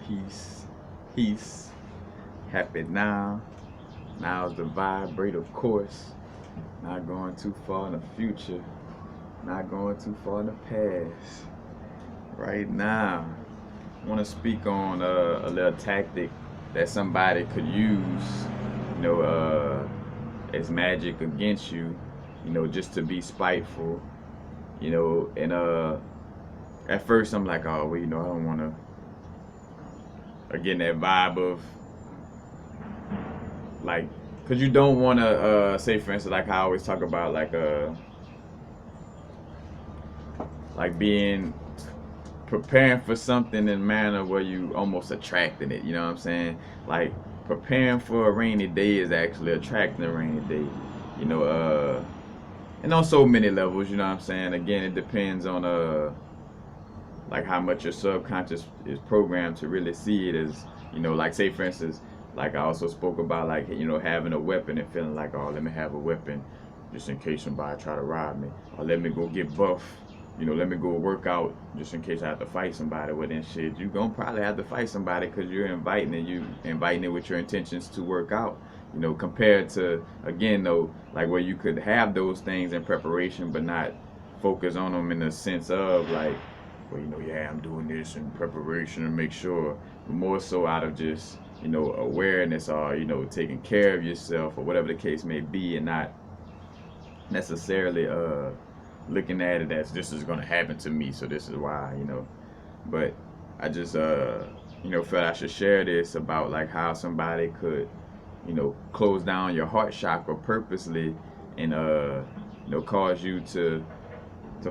peace, peace. Happy now. Now's the vibrate, of course. Not going too far in the future. Not going too far in the past. Right now, I want to speak on a little tactic that somebody could use, you know, as magic against you, just to be spiteful, and at first I'm like, oh, well, I don't want to, again, that vibe of like, because you don't want to say, for instance, like I always talk about, like being preparing for something in a manner where you almost attracting it. You know what I'm saying? Like preparing for a rainy day is actually attracting a rainy day. You know, and on so many levels. You know what I'm saying? Again, it depends on like how much your subconscious is programmed to really see it as, like say for instance, like I also spoke about, like, having a weapon and feeling like, oh, let me have a weapon just in case somebody try to rob me, or let me go get buff, let me go work out just in case I have to fight somebody with and shit. You gonna probably have to fight somebody because you're inviting it with your intentions to work out. Compared to, again though, like where you could have those things in preparation but not focus on them in the sense of like, well, yeah, I'm doing this in preparation to make sure, more so out of just, awareness, or, taking care of yourself or whatever the case may be, and not necessarily looking at it as this is going to happen to me, so this is why, But I just, felt I should share this about like how somebody could, close down your heart chakra purposely and, cause you to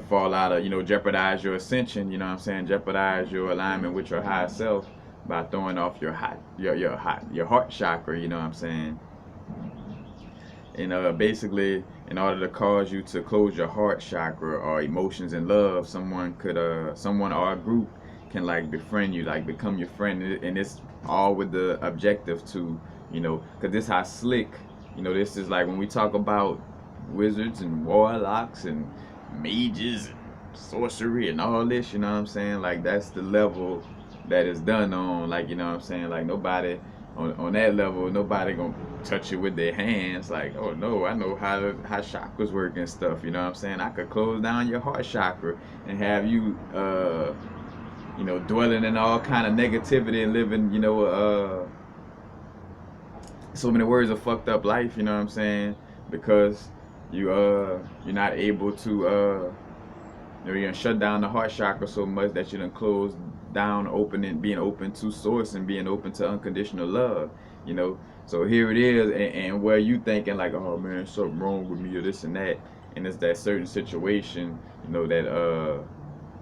fall out of, jeopardize your ascension, you know what I'm saying? Jeopardize your alignment with your higher self by throwing off your heart chakra, you know what I'm saying? And basically, in order to cause you to close your heart chakra or emotions and love, someone or a group can like befriend you, like become your friend, and it's all with the objective to, because this how slick, this is like when we talk about wizards and warlocks and mages and sorcery and all this, you know what I'm saying? Like that's the level that is done on, like, you know what I'm saying? Like nobody on that level, nobody gonna touch it with their hands. Like, oh no, I know how chakras work and stuff. You know what I'm saying? I could close down your heart chakra and have you, dwelling in all kind of negativity and living, so many words of fucked up life. You know what I'm saying? Because you're not able to you're gonna shut down the heart chakra so much that you done close down, opening, being open to source and being open to unconditional love. you know so here it is, and where you thinking like, oh man, something wrong with me or this and that, and it's that certain situation, that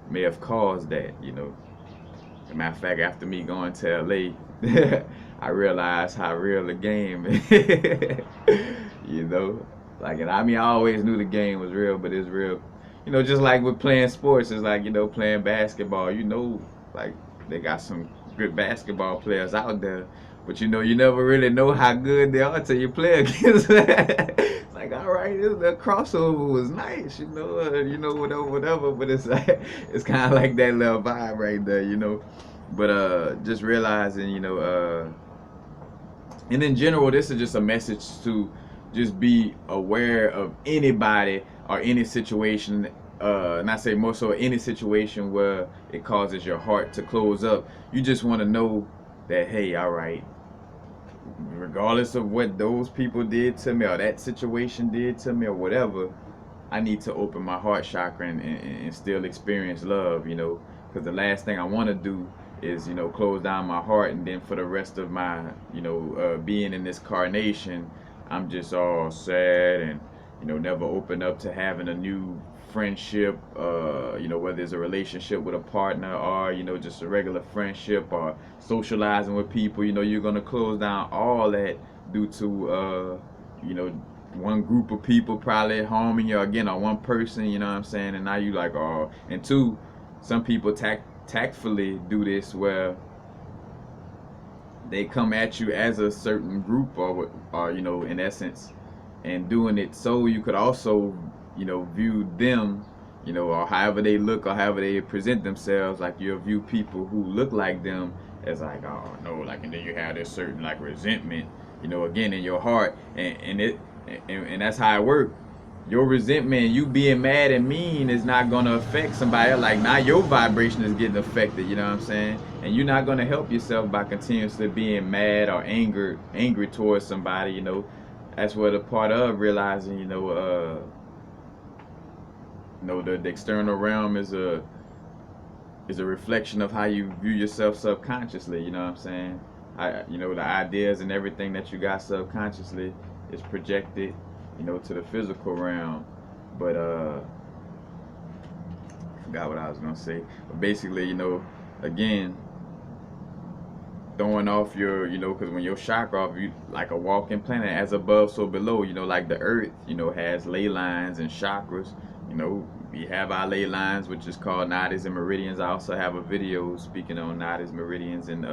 may have caused that. As a matter of fact, after me going to LA, I realized how real the game is. you know like, and I mean, I always knew the game was real, but it's real. Just like with playing sports, it's like, playing basketball. Like they got some good basketball players out there, but you never really know how good they are till you play against them. It's like, all right, the crossover was nice, whatever, whatever. But it's like, it's kind of like that little vibe right there. But just realizing, and in general, this is just a message to just be aware of anybody or any situation. Not say more so any situation where it causes your heart to close up. You just want to know that, hey, all right, regardless of what those people did to me or that situation did to me or whatever, I need to open my heart chakra and still experience love. Because the last thing I want to do is, close down my heart, and then for the rest of my, being in this carnation, I'm just all sad and, never open up to having a new friendship, whether it's a relationship with a partner or, just a regular friendship or socializing with people. You're going to close down all that due to, one group of people probably harming you again, or one person, you know what I'm saying? And now you like, oh, and two, some people tactfully do this where they come at you as a certain group, or in essence, and doing it so you could also, view them, or however they look or however they present themselves, like you'll view people who look like them as like, oh no, like, and then you have this certain like resentment, again in your heart, and that's how it works. Your resentment, you being mad and mean, is not gonna affect somebody else. Like, now your vibration is getting affected. You know what I'm saying? And you're not gonna help yourself by continuously being mad or angry towards somebody. That's what a part of realizing. The external realm is a reflection of how you view yourself subconsciously. You know what I'm saying? The ideas and everything that you got subconsciously is projected, to the physical realm. But forgot what I was gonna say. But basically, again, throwing off because when your chakra off, you like a walking planet, as above, so below. Like the earth, has ley lines and chakras. We have our ley lines, which is called nadis and meridians. I also have a video speaking on nadis, meridians, and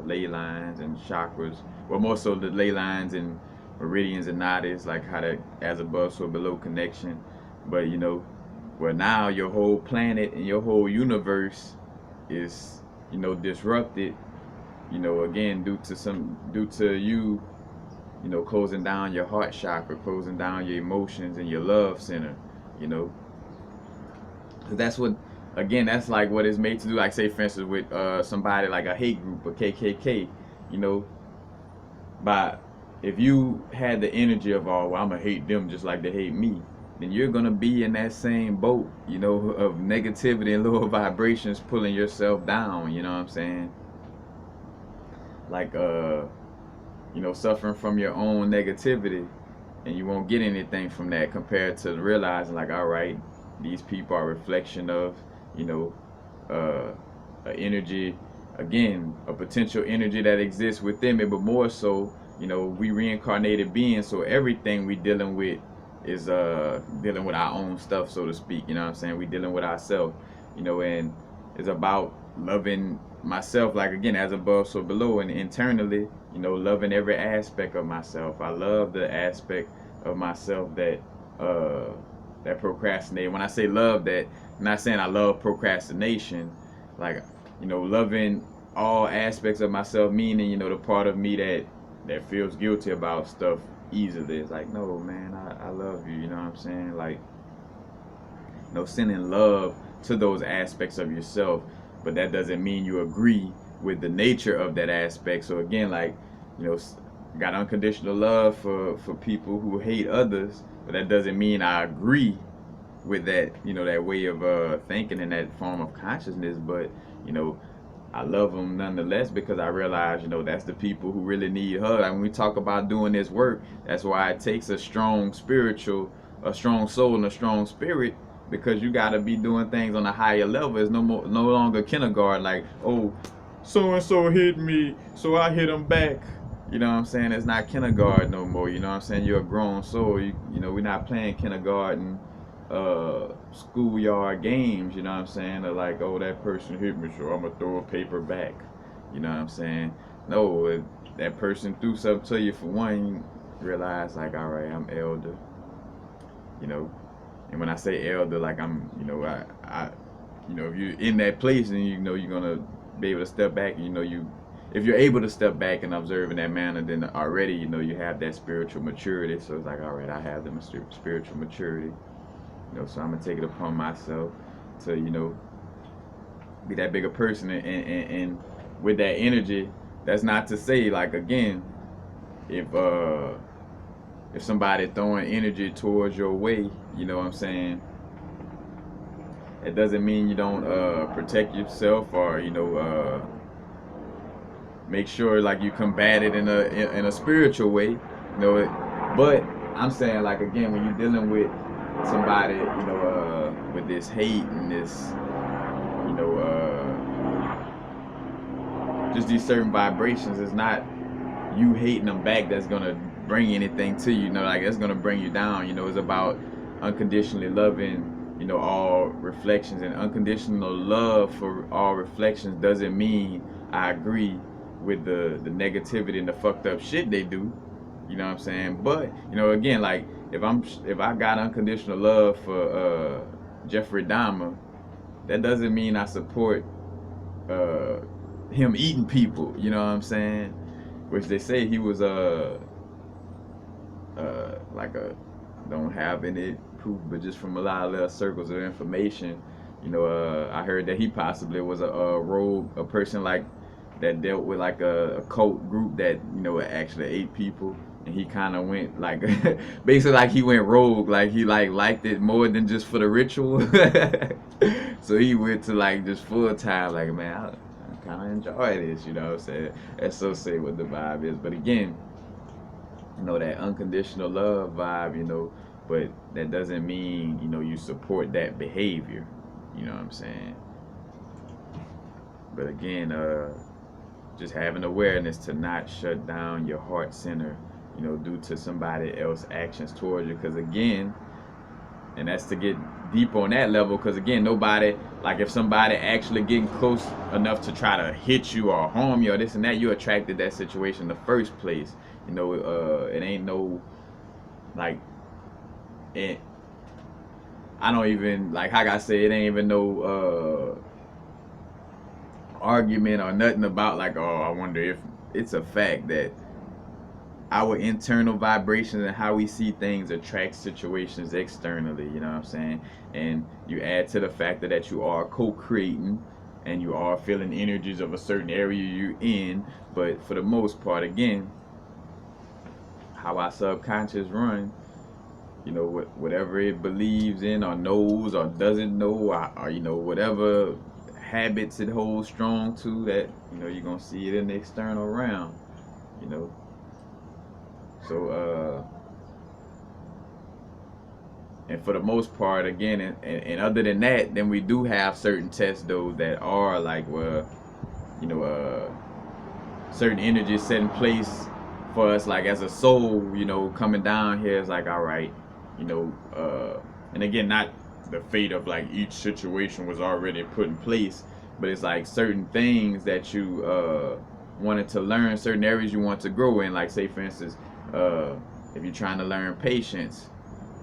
ley lines and chakras. Well, more so the ley lines and meridians and nadis, like how that as above, so below connection. But well, now your whole planet and your whole universe is disrupted. Again, due to you, closing down your heart chakra, closing down your emotions and your love center. That's what, again, that's like what it's made to do. Like, say for instance, with somebody like a hate group, a KKK, but if you had the energy of, oh, well, I'm gonna hate them just like they hate me, then you're gonna be in that same boat, of negativity and lower vibrations pulling yourself down. You know what I'm saying? Like suffering from your own negativity, and you won't get anything from that, compared to realizing, like, all right, these people are a reflection of an energy, again, a potential energy that exists within me. But more so, we reincarnated beings, so everything we dealing with is dealing with our own stuff, so to speak. You know what I'm saying? We dealing with ourselves, and it's about loving myself, like, again, as above, so below, and internally, loving every aspect of myself. I love the aspect of myself that procrastinate. When I say love that, I'm not saying I love procrastination. Like, loving all aspects of myself, meaning, the part of me that feels guilty about stuff easily. It's like, no, man, I love you. You know what I'm saying? Like, sending love to those aspects of yourself, but that doesn't mean you agree with the nature of that aspect. So again, like, got unconditional love for people who hate others, but that doesn't mean I agree with that, that way of thinking and that form of consciousness. But I love them nonetheless, because I realize, that's the people who really need hug. Like, when we talk about doing this work, that's why it takes a strong soul and a strong spirit, because you got to be doing things on a higher level. It's no longer kindergarten, like, oh, so and so hit me, so I hit him back. You know what I'm saying? It's not kindergarten no more. You know what I'm saying? You're a grown soul. We're not playing kindergarten schoolyard games. You know what I'm saying? They're like, oh, that person hit me, so I'm gonna throw a paper back. You know what I'm saying? No, if that person threw something to you, for one, you realize, like, all right, I'm elder. And when I say elder, like, I'm, I if you're in that place, and you're gonna be able to step back, if you're able to step back and observe in that manner, then already, you have that spiritual maturity. So it's like, all right, I have the spiritual maturity, so I'm gonna take it upon myself to, be that bigger person. And with that energy, that's not to say, like, again, if somebody throwing energy towards your way, you know what I'm saying, it doesn't mean you don't protect yourself, or make sure, like, you combat it in a spiritual way, but I'm saying, like, again, when you're dealing with somebody, with this hate and this, just these certain vibrations, it's not you hating them back that's gonna bring anything to you. Like, that's gonna bring you down. It's about unconditionally loving, all reflections. And unconditional love for all reflections doesn't mean I agree with the negativity and the fucked up shit they do. You know what I'm saying? But again, like, if I got unconditional love for Jeffrey Dahmer, that doesn't mean I support him eating people, you know what I'm saying? Which they say he was like a, don't have any proof, but just from a lot of little circles of information, I heard that he possibly was a rogue, a person like that dealt with like a cult group that actually ate people, and he kind of went like basically like he went rogue, like he like liked it more than just for the ritual. So he went to like just full time, like, man, I kind of enjoy this, you know what I'm saying? That's so say what the vibe is, but again, that unconditional love vibe, but that doesn't mean, you support that behavior, you know what I'm saying? But again, just having awareness to not shut down your heart center, due to somebody else's actions towards you. Because again, and that's to get deep on that level, because again, nobody, like if somebody actually getting close enough to try to hit you or harm you or this and that, you attracted that situation in the first place. It ain't no, like, it, I don't even, like I say, it ain't even no argument or nothing about like, oh, I wonder if, it's a fact that our internal vibrations and how we see things attract situations externally, you know what I'm saying? And you add to the factor that you are co-creating and you are feeling energies of a certain area you're in, but for the most part, again, how our subconscious run, whatever it believes in or knows or doesn't know, or whatever habits it holds strong to, that you're gonna see it in the external realm, you know so and for the most part, again, and other than that, then we do have certain tests though that are like, well, you know certain energies set in place for us, like as a soul, coming down here is like, all right, and again, not the fate of like each situation was already put in place, but it's like certain things that you wanted to learn, certain areas you want to grow in, like say for instance, if you're trying to learn patience,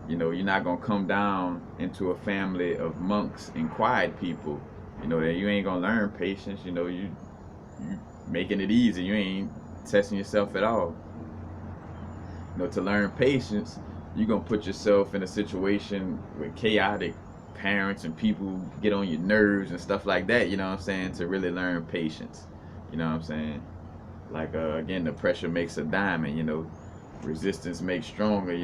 you're not gonna come down into a family of monks and quiet people, that you ain't gonna learn patience, you making it easy, you ain't testing yourself at all. To learn patience, you're gonna put yourself in a situation with chaotic parents and people get on your nerves and stuff like that, you know what I'm saying, to really learn patience. You know what I'm saying? Like again, the pressure makes a diamond, resistance makes stronger,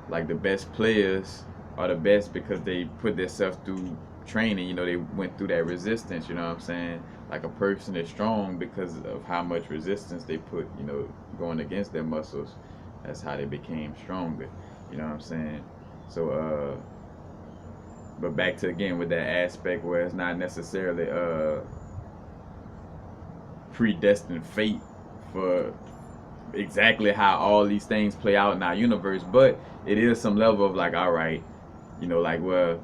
like the best players are the best because they put themselves through training, they went through that resistance, you know what I'm saying? Like a person is strong because of how much resistance they put, going against their muscles. That's how they became stronger, you know what I'm saying? So but back to again with that aspect where it's not necessarily predestined fate for exactly how all these things play out in our universe, but it is some level of like, all right, like, well,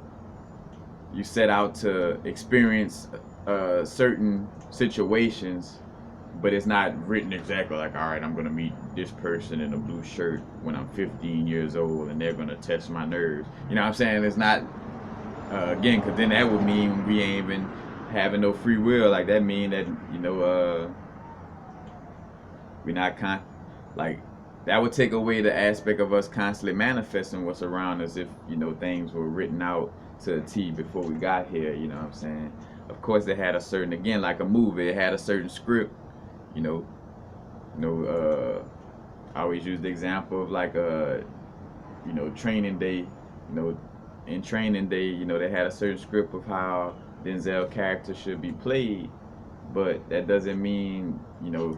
you set out to experience certain situations, but it's not written exactly like, all right, I'm gonna meet this person in a blue shirt when I'm 15 years old and they're gonna test my nerves, you know what I'm saying? It's not again, because then that would mean we ain't even having no free will. Like that mean that we're not like that would take away the aspect of us constantly manifesting what's around us if things were written out to a T before we got here, you know what I'm saying? Of course it had a certain, again, like a movie, it had a certain script, you know I always use the example of like Training Day, in Training Day, they had a certain script of how Denzel character should be played, but that doesn't mean you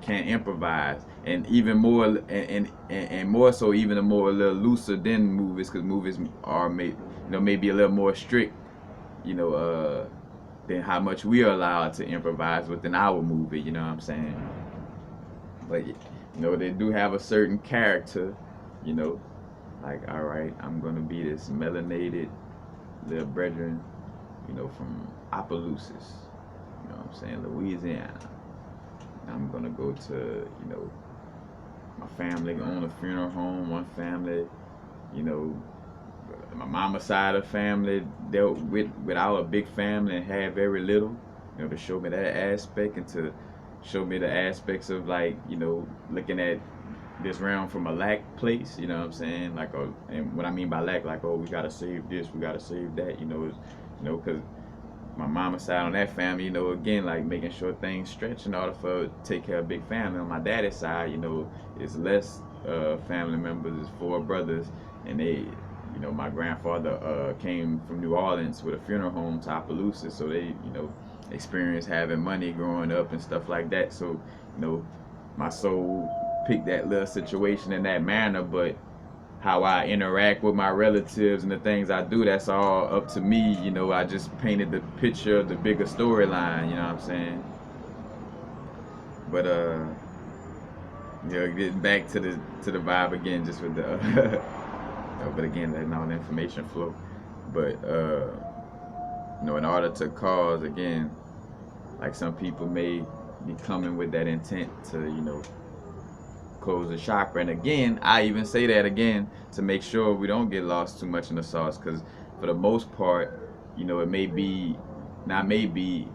can't improvise, and even more, and more so, even a more a little looser than movies, because movies are maybe a little more strict, than how much we are allowed to improvise within our movie. You know what I'm saying? But they do have a certain character, you know, like, all right, I'm gonna be this melanated little brethren, from Opelousas, you know what I'm saying, Louisiana. I'm gonna go to, my family own a funeral home. One family, you know, my mama's side of the family dealt with without a big family and had very little. you know, to show me that aspect and to show me the aspects of, like, you know, looking at this realm from a lack place, you know what I'm saying? Like, and what I mean by lack, like, oh, we gotta save this, we gotta save that, because my mama side on that family, you know, again, like making sure things stretch in order for to take care of a big family. On my daddy's side, you know, it's less family members, it's 4 brothers, and they, you know, my grandfather came from New Orleans with a funeral home to Opelousas, so they, you know, experienced having money growing up and stuff like that. So, you know, my soul picked that little situation in that manner, but how I interact with my relatives and the things I do, that's all up to me. You know, I just painted the picture of the bigger storyline, you know what I'm saying? But you know, getting back to the vibe again, just with the but again, letting all the information flow. But you know, in order to cause, again, like some people may be coming with that intent to, you know, close the chakra. And again, I even say that again to make sure we don't get lost too much in the sauce, because for the most part, you know, it may be, not maybe,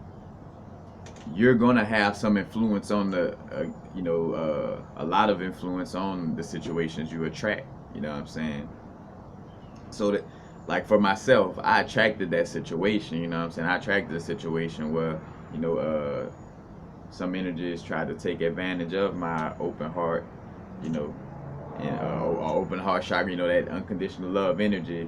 you're gonna have some influence on the, you know, a lot of influence on the situations you attract. You know what I'm saying? So that, like for myself, I attracted that situation. You know what I'm saying? I attracted a situation where, you know, some energies try to take advantage of my open heart, you know, and open heart chakra, you know, that unconditional love energy,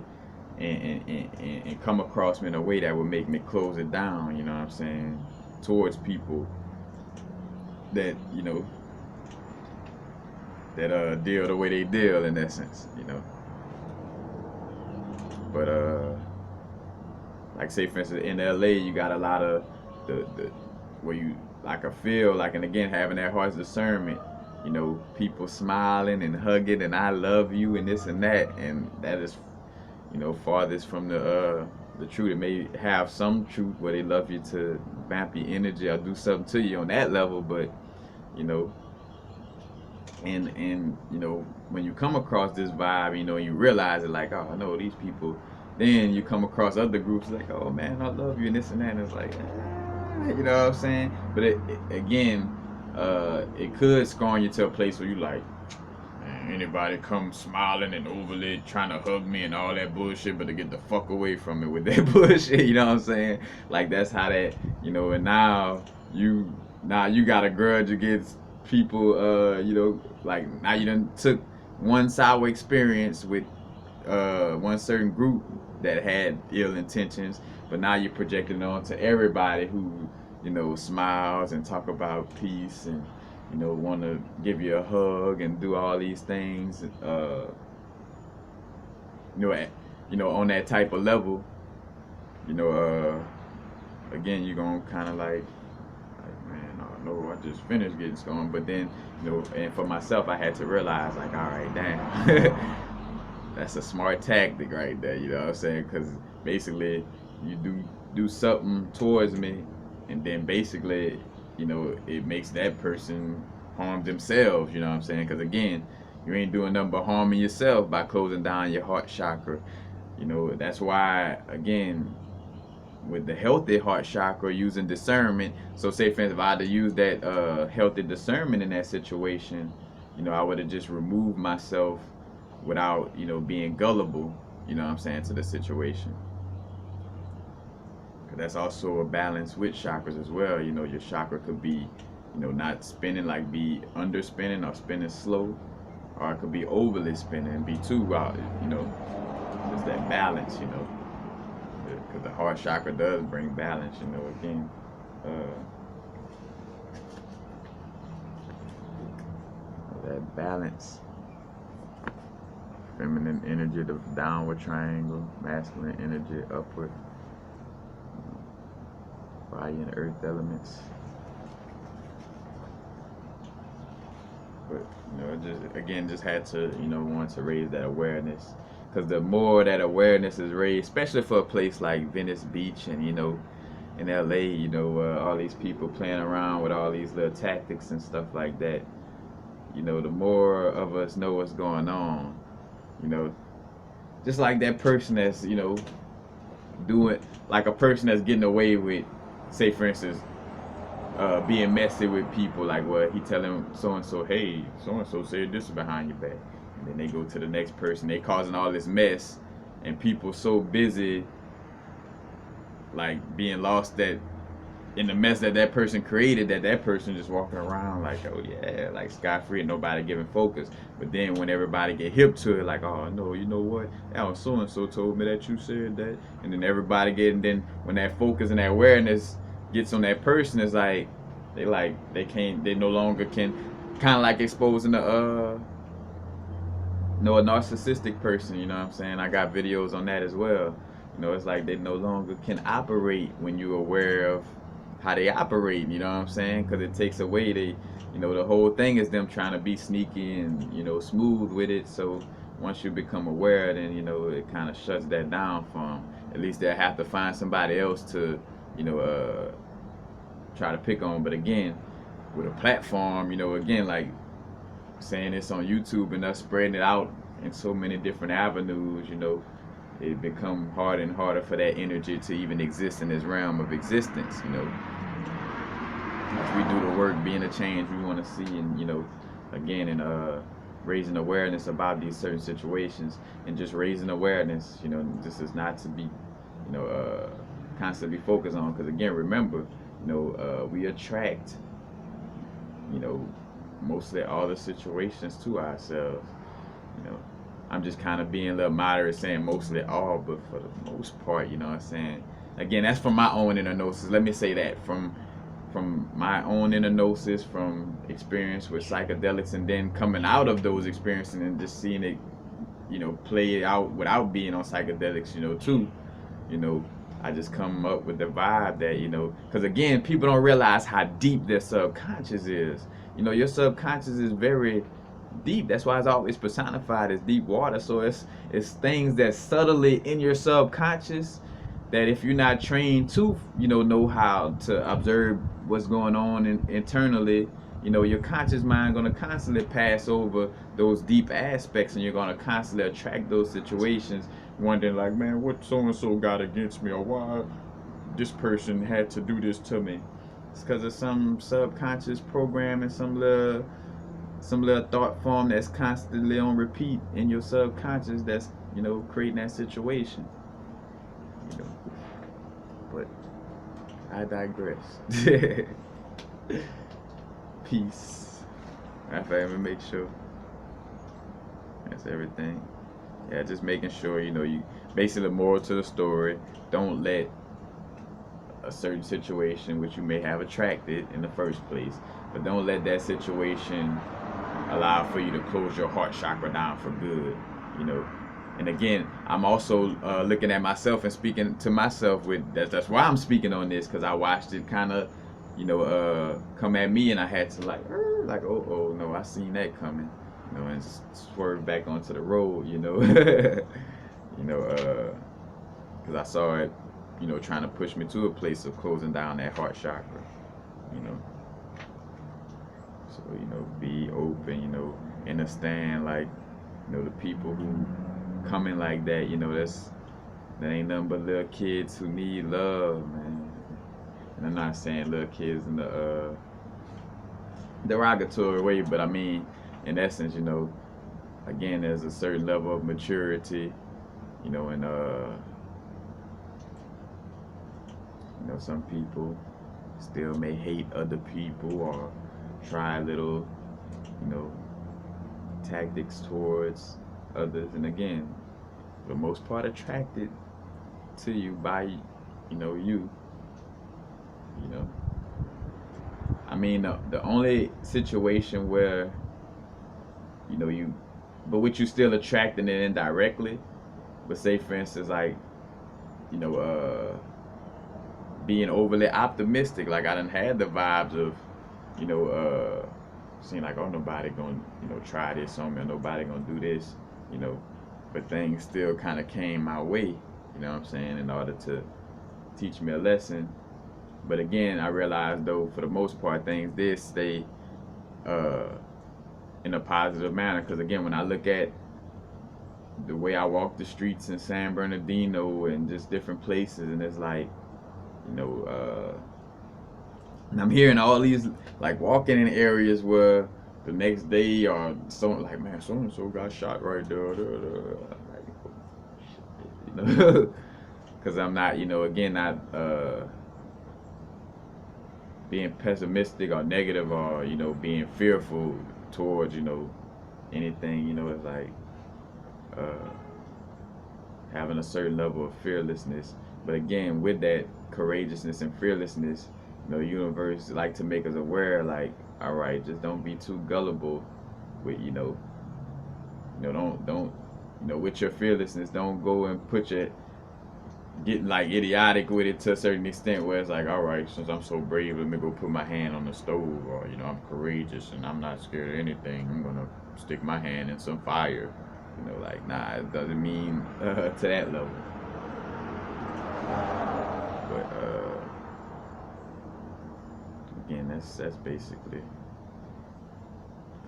and come across me in a way that would make me close it down, you know what I'm saying, towards people that, you know, that deal the way they deal in essence, you know. But like say for instance in LA, you got a lot of the where you, like, I feel like, and again, having that heart's discernment, you know, people smiling and hugging and I love you and this and that, and that is, you know, farthest from the truth. It may have some truth where they love you to vamp your energy or do something to you on that level, but, you know, and you know, when you come across this vibe, you know, you realize it, like, oh, I know these people. Then you come across other groups like, oh man, I love you and this and that, and it's like, you know what I'm saying? But again, it could scorn you to a place where you like, man, anybody come smiling and overly trying to hug me and all that bullshit, but to get the fuck away from me with that bullshit. You know what I'm saying? Like that's how that, you know. And now you got a grudge against people. You know, like now you done took one sour experience with one certain group that had ill intentions, but now you're projecting on to everybody who, you know, smiles and talk about peace and, you know, want to give you a hug and do all these things, you know, on that type of level, you know, again, you're gonna kind of like, man, I know I just finished getting stoned, but then, you know, and for myself, I had to realize, like, all right, damn, that's a smart tactic right there, you know what I'm saying? Because basically, you do something towards me, and then basically, you know, it makes that person harm themselves, you know what I'm saying? Because again, you ain't doing nothing but harming yourself by closing down your heart chakra. You know, that's why, again, with the healthy heart chakra, using discernment. So say for instance, if I had to use that healthy discernment in that situation, you know, I would have just removed myself without, you know, being gullible, you know what I'm saying, to the situation. That's also a balance with chakras as well. You know, your chakra could be, you know, not spinning, like be under spinning or spinning slow, or it could be overly spinning and be too out, you know, just that balance, you know, because the heart chakra does bring balance, you know, again. That balance, feminine energy, the downward triangle, masculine energy, upward, fire and earth elements. But, you know, just again, just had to, you know, want to raise that awareness, because the more that awareness is raised, especially for a place like Venice Beach and, you know, in LA, you know, all these people playing around with all these little tactics and stuff like that, you know, the more of us know what's going on, you know, just like that person that's, you know, doing, like a person that's getting away with, say for instance, being messy with people, like what he telling so and so, hey, so and so said this behind your back, and then they go to the next person, they causing all this mess, and people so busy like being lost that in the mess that that person created, that that person just walking around like, oh yeah, like scot free and nobody giving focus. But then when everybody get hip to it, like, oh no, you know what? That was so and so told me that you said that, and then everybody get, and then when that focus and that awareness gets on that person, it's like they can't, they no longer can, kind of like exposing the a narcissistic person, you know what I'm saying? I got videos on that as well. You know, it's like they no longer can operate when you're aware of how they operate, you know what I'm saying? Because it takes away the whole thing is them trying to be sneaky and, smooth with it. So once you become aware, then, it kind of shuts that down for them. At least they'll have to find somebody else to, you know, try to pick on. But again, with a platform, again, like saying this on YouTube and us spreading it out in so many different avenues, it become harder and harder for that energy to even exist in this realm of existence, As we do the work, being a change we want to see, and again, and raising awareness about these certain situations, and just raising awareness, this is not to be, constantly focused on, because again, remember, we attract, you know, mostly all the situations to ourselves. You know, I'm just kind of being a little moderate, saying mostly all, but for the most part, you know what I'm saying. Again, that's from my own inner gnosis. Let me say that from my own inner gnosis, from experience with psychedelics, and then coming out of those experiences and just seeing it, play out without being on psychedelics, too. You know, I just come up with the vibe that, because again, people don't realize how deep their subconscious is. Your subconscious is very deep. That's why it's always personified as deep water. So it's things that subtly in your subconscious that if you're not trained to, know how to observe what's going on internally, your conscious mind going to constantly pass over those deep aspects, and you're going to constantly attract those situations, wondering like, man, what so and so got against me, or why this person had to do this to me. It's because of some subconscious program and some little thought form that's constantly on repeat in your subconscious that's creating that situation. You know, but I digress. Peace. I have to make sure that's everything. Yeah, just making sure you basically, the moral to the story. Don't let a certain situation which you may have attracted in the first place, but don't let that situation allow for you to close your heart chakra down for good. you know and again, I'm also looking at myself and speaking to myself with that's why I'm speaking on this, because I watched it kind of come at me, and I had to like, oh no, I seen that coming, and swerve back onto the road, because I saw it, trying to push me to a place of closing down that heart chakra, you know. So, be open, understand, like, the people who come in like that, that ain't nothing but little kids who need love, man. And I'm not saying little kids in the derogatory way, but I mean, in essence, again, there's a certain level of maturity, and some people still may hate other people or try little, tactics towards others, and again, for the most part, attracted to you by, you. You know, I mean, the only situation where, but with you still attracting it indirectly, but say for instance, like, you know, being overly optimistic, like I done had the vibes of, you know, seeing like, oh, nobody gonna, try this on me, or nobody gonna do this, you know, but things still kind of came my way, you know what I'm saying, in order to teach me a lesson. But again, I realized though, for the most part, things did stay uh, in a positive manner. Because again, when I look at the way I walk the streets in San Bernardino and just different places, and it's like, you know, And I'm hearing all these, like, walking in areas where the next day or someone like, man, so and so got shot right there. Like, you know, because I'm not, again, not being pessimistic or negative or being fearful towards anything. It's like uh, having a certain level of fearlessness. But again, with that courageousness and fearlessness, universe like to make us aware, like, all right, just don't be too gullible with, don't, with your fearlessness, don't go and put your getting like idiotic with it to a certain extent where it's like, all right, since I'm so brave, let me go put my hand on the stove, or I'm courageous and I'm not scared of anything. I'm gonna stick my hand in some fire. Like, nah, it doesn't mean to that level. But again, that's basically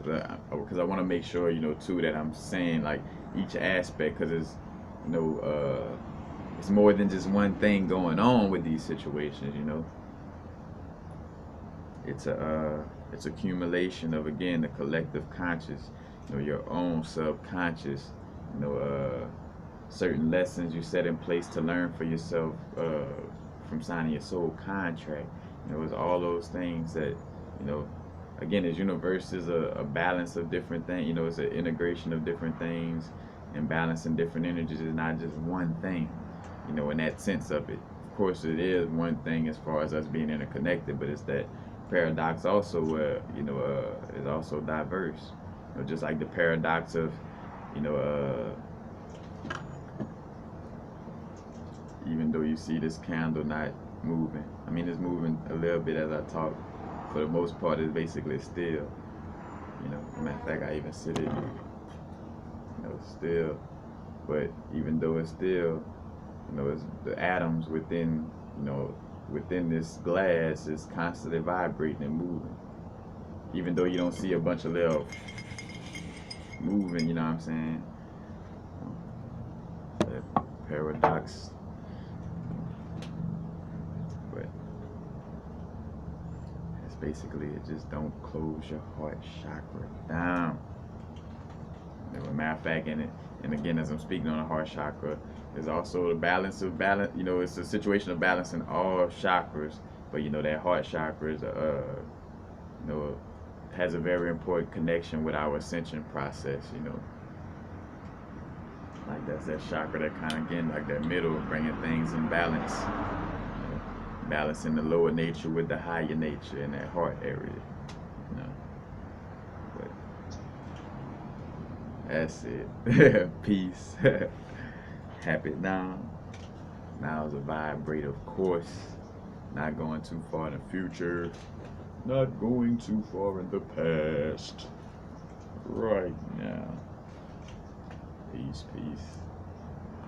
because I want to make sure too that I'm saying like each aspect, because it's it's more than just one thing going on with these situations. It's accumulation of, again, the collective conscious, your own subconscious, you know uh, certain lessons you set in place to learn for yourself from signing your soul contract. It's all those things that you know again, this universe is a balance of different things. It's an integration of different things, and balancing different energies is not just one thing. In that sense of it, of course, it is one thing as far as us being interconnected, but it's that paradox also where is also diverse. Just like the paradox of you know even though you see this candle not moving, I mean, it's moving a little bit as I talk. For the most part, it's basically still. Matter of fact, I even sit it, still. But even though it's still, it's the atoms within, within this glass is constantly vibrating and moving. Even though you don't see a bunch of little moving, you know what I'm saying? That paradox. But that's basically it. Just don't close your heart chakra down. As a matter of fact, and again, as I'm speaking on the heart chakra, there's also the balance of balance. It's a situation of balancing all chakras, but that heart chakra is you know, has a very important connection with our ascension process. Like that's that chakra that kind of, again, like that middle, bringing things in balance, balancing the lower nature with the higher nature in that heart area. You know, but that's it. Peace. Happy now. Now is a vibrate, of course. Not going too far in the future. Not going too far in the past. Right now. Peace, peace.